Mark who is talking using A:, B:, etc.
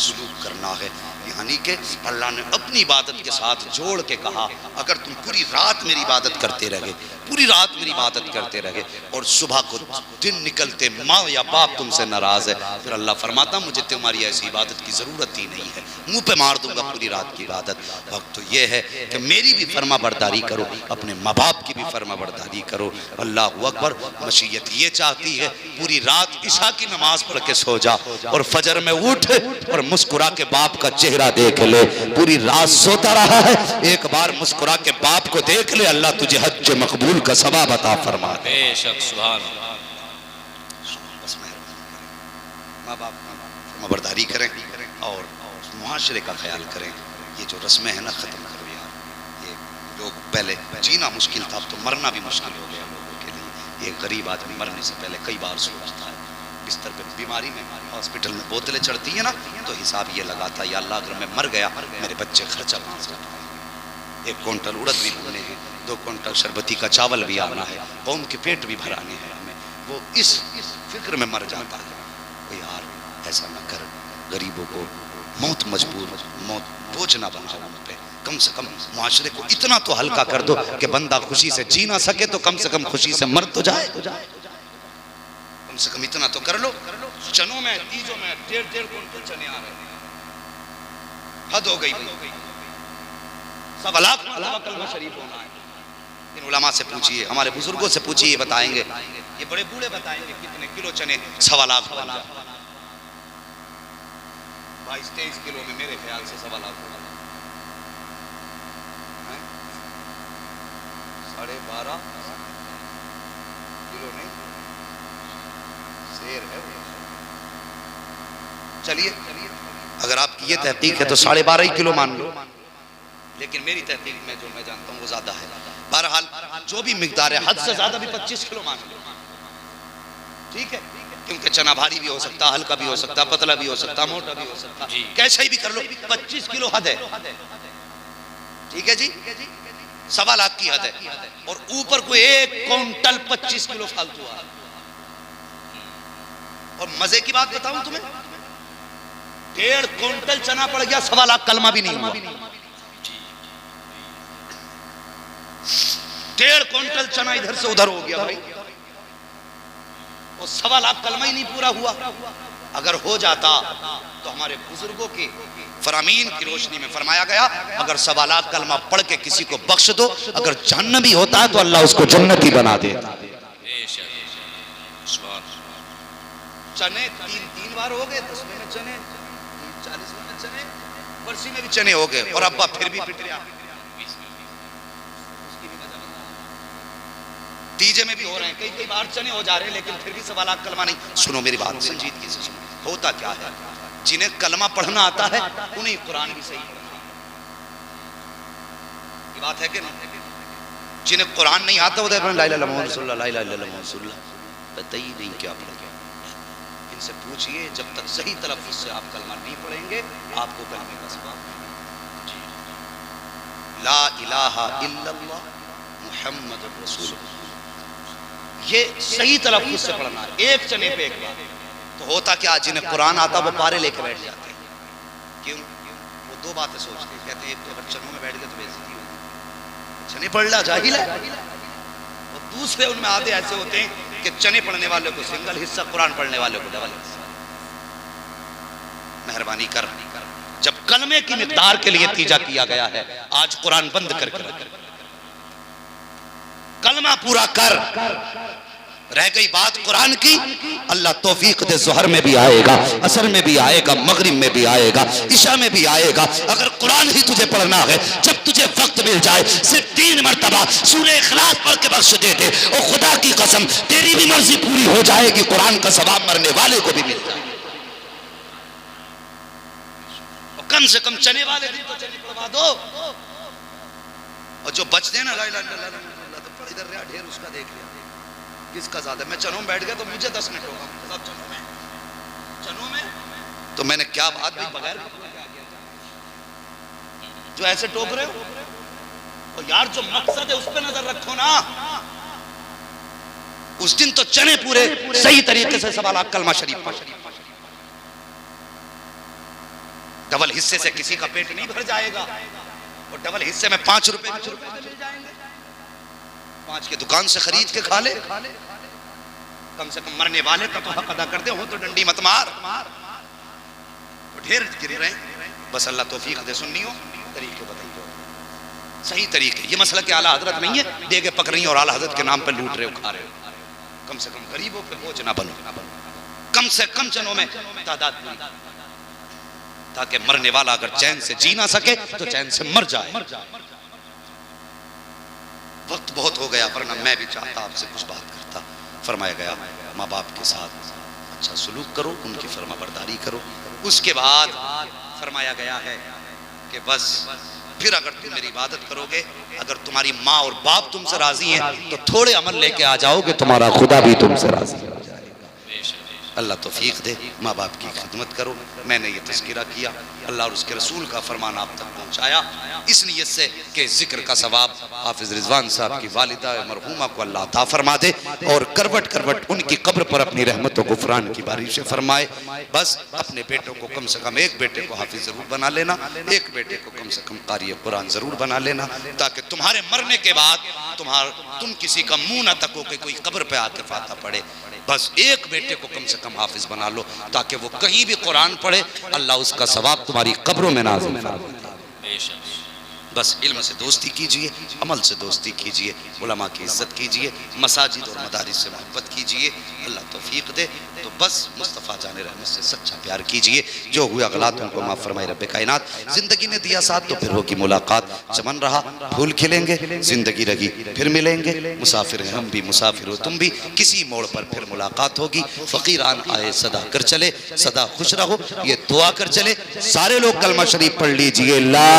A: सुलूक करना है। यानी कि अल्लाह ने अपनी इबादत के साथ जोड़ के कहा, अगर तुम पूरी रात मेरी इबादत करते रहे, पूरी रात मेरी इबादत करते रहे और सुबह को दिन निकलते माँ या बाप तुमसे नाराज है, फिर अल्लाह फरमाता मुझे तुम्हारी ऐसी इबादत की ज़रूरत ही नहीं है, मुंह पे मार दूंगा पूरी रात की इबादत। वक्त तो ये है कि मेरी भी फरमा बरदारी करो, अपने माँ बाप की भी फरमा बरदारी करो। अल्लाह अकबर। मशीयत ये चाहती है पूरी रात ईशा की नमाज पढ़ के सो जा और फजर में उठ और मुस्कुरा के बाप का चेहरा देख ले। पूरी रात सोता रहा है, एक बार मुस्कुरा के बाप को देख ले, अल्लाह तुझे हज मकबूल का सवाब अता फरमा दे। बेशक सुभान अल्लाह। बस माँ बाप फरमाबरदारी करें और मुआशरे का ख्याल करें। ये जो रस्में हैं ना, ख़त्म करो यार। ये लोग पहले जीना मुश्किल था, अब तो मरना भी मुश्किल हो गया लोगों के लिए। एक गरीब आदमी मरने से पहले कई बार सोचता है, बिस्तर पे बीमारी में हॉस्पिटल में बोतलें चढ़ती है ना, तो हिसाब ये लगाता या अल्लाह अगर मैं मर गया मेरे बच्चे खर्चा कहाँ से उठाएंगे। 1 क्विंटल उड़द भी भरने हैं, 2 क्विंटल शरबती का चावल भी आना है, कौम के पेट भी भराने हैं हमें। वो इस फिक्र में मर जाता है। तो यार ऐसा ना कर, गरीबों को मौत मजबूर, मौत बोझ ना बनाओ उन पे। कम से कम मुआशरे को इतना तो हल्का कर दो कि बंदा खुशी से जी ना सके तो कम से कम खुशी से मर तो जाए। कम से कम इतना तो कर लो। चनों में, तीजों में 1.5 क्विंटल चने आ रहे हैं, हद हो गई। सब लाख कलमा शरीफ होना है। इन उलमा से पूछिए, हमारे बुजुर्गों से पूछिए, बताएंगे। ये बड़े बूढ़े बताएंगे कितने किलो चने 1.25 लाख। 22-23 किलो में मेरे ख्याल से 1.25 लाख, 12.5 किलो नहीं, शेर है। चलिए अगर आपकी ये तहकीक है तो 12.5 किलो मान लो, लेकिन मेरी तहकीक में जो मैं जानता हूँ वो ज्यादा है। बहरहाल जो भी मिकदार है, हद से ज्यादा भी 25 किलो मान लो, ठीक है। क्योंकि चना भारी भी हो सकता, हल्का भी हो सकता, पतला भी हो सकता, मोटा भी हो सकता, कैसा ही भी कर लो। 25 किलो हद है, ठीक है जी। 1.25 लाख की हद है और ऊपर को 1 क्विंटल 25 किलो फालतू आ। और मजे की बात बताऊं तुम्हें, 1.5 क्विंटल चना पड़ गया, 1.25 लाख कलमा भी नहीं हुआ। 1.5 क्विंटल चना इधर से उधर हो गया भाई, और 1.25 लाख कलमा ही नहीं पूरा हुआ। अगर हो जाता तो हमारे बुजुर्गों के फरामीन की रोशनी में फरमाया गया, अगर 1.25 लाख कलमा पढ़ के किसी को बख्श दो, अगर जहन्नमी होता है तो अल्लाह उसको जन्नती बना देता। चने 3 बार हो गए, 10 में चने, 40 में चने, बरसी में भी चने हो गए, और अब्बा फिर भी पिट रहा। तीजे में भी हो रहे हैं, कई बार चने हो जा रहे हैं, लेकिन फिर भी 1.25 लाख कलमा नहीं। सुनो मेरी बात संजीदगी से सुनो, होता क्या है, जिन्हें कलमा पढ़ना आता है उन्हें कुरान भी सही पढ़ना आता है। ये बात है कि नहीं? जिन्हें कुरान नहीं आता उधर ला इलाहा इल्लल्लाह रसूलुल्लाह, ला इलाहा इल्लल्लाह रसूलुल्लाह, पता ही नहीं क्या पढ़ गया। इनसे पूछिए, जब तक सही तलफ्फुज़ से आप कलमा नहीं पढ़ेंगे आपको कलमे का सवाब नहीं। ला इलाहा इल्लल्लाह मुहम्मदुर रसूलुल्लाह, ये सही तलफ्फुज़ से पढ़ना है, एक चने पे एक बार। तो होता क्या, जिन्हें कुरान आता वो पारे लेके बैठ जाते हैं। क्यों? वो 2 बातें सोचते हैं, कहते हैं एक तो अगर चनों में बैठ गए तो बेइज्जती होगी, चने पढ़ ला जाहिल है। और दूसरे उनमें आधे ऐसे होते हैं कि चने पढ़ने वाले को सिंगल हिस्सा, कुरान पढ़ने वाले को डबल हिस्सा। मेहरबानी कर, जब कलमे की मिकदार के लिए तीजा किया गया है, आज कुरान बंद करके रख, कलमा पूरा कर। रह गई बात कुरान की, अल्लाह तौफीक दे, ज़ोहर में भी आएगा, असर में भी आएगा, मगरिब में भी आएगा, इशा में भी आएगा। अगर कुरान ही तुझे पढ़ना है, जब तुझे वक्त मिल जाए सिर्फ 3 मरतबा सूरह इखलास पढ़ के बख्श दे दे, और खुदा की कसम तेरी भी मर्जी पूरी हो जाएगी, कुरान का सवाब मरने वाले को भी मिल जाएगा। और कम से कम चने वाले दिन तो चने पढ़वा दो, और जो बच देना ला इलाहा इल्लल्लाह तो इधर रहा ढेर, उसका देख लिया किसका ज्यादा। मैं चनों में बैठ गया तो मुझे 10 मिनट होगा, सब चनों में तो मैंने क्या बात भी बगैर जो ऐसे टोक रहे हो। और यार जो मकसद है उस पर नजर रखो ना। उस दिन तो चने पूरे सही तरीके से 1.25 लाख कलमा शरीफ पढ़, डबल हिस्से से किसी का पेट नहीं भर जाएगा, और डबल हिस्से में 5 रुपए मिल जाएंगे, 5 की दुकान से खरीद के खा ले। कम से कम मरने वाले का तो हक अदा करते हो, तो डंडी मत मार। तो ढेर गिर रहे हैं, बस अल्लाह तौफीक दे। सुन्नियों तरीके बताइए, सही तरीके। ये मसला के आला हजरत नहीं है देगे पक रही और आला हजरत के नाम पे लूट रहे हो, खा रहे हो। कम से कम गरीबों पे बोझ ना बनो, कम से कम जनों में तादाद नहीं, ताकि मरने वाला अगर चैन से जी ना सके तो चैन से मर जाए। वक्त बहुत हो गया, वरना मैं भी चाहता आपसे कुछ बात करता। फरमाया गया माँ बाप के साथ अच्छा सलूक करो, उनकी फरमाबरदारी करो। उसके बाद फरमाया गया है कि बस फिर अगर तुम मेरी इबादत करोगे, अगर तुम्हारी माँ और बाप तुमसे राजी हैं तो थोड़े अमल लेके आ जाओगे, तुम्हारा खुदा भी तुमसे राजी हो जाएगा। अल्लाह तौफीक दे, माँ बाप की खिदमत करो। मैंने ये तज़किरा किया, अल्लाह और उसके रसूल का फरमान आप तक पहुँचाया इस नीयत से कि जिक्र का सवाब हाफिज़ रिजवान साहब की वालिदा मरहूमा को अल्लाह अता फरमा दे, और करवट करवट उनकी कब्र पर अपनी रहमतों को फरान की बारिश फरमाए। बस अपने बेटों को कम से कम एक बेटे को हाफिज़ ज़रूर बना लेना, एक बेटे को कम से कम कारी कुरान ज़रूर बना लेना, ताकि तुम्हारे मरने के बाद तुम किसी का मुंह ना तको कि कोई कब्र पे आके फाता पढ़े। बस एक बेटे को कम से कम हाफिज बना लो, ताकि वो कहीं भी कुरान पढ़े अल्लाह उसका सवाब तुम्हारी कब्रों में नाज़िल फरमाए। बस इल्म से दोस्ती कीजिए, अमल से दोस्ती कीजिए, उलमा की इज्जत कीजिए, मसाजिद और मदारिस से मोहब्बत कीजिए। अल्लाह तौफीक दे। तो बस मुस्तफ़ा जाने रहमत से सच्चा प्यार कीजिए। जो हुआ गलत उनको माफ़ फरमाए रब्बे कायनात। ज़िंदगी ने दिया साथ तो फिर होगी मुलाकात, चमन रहा फूल खिलेंगे, ज़िंदगी रही फिर मिलेंगे। मुसाफिर हैं हम भी, मुसाफिर हो तुम भी, किसी मोड़ पर फिर मुलाकात होगी। फ़कीरान आए सदा कर चले, सदा खुश रहो, ये दुआ कर चले। सारे लोग कलमा शरीफ पढ़ लीजिए। ला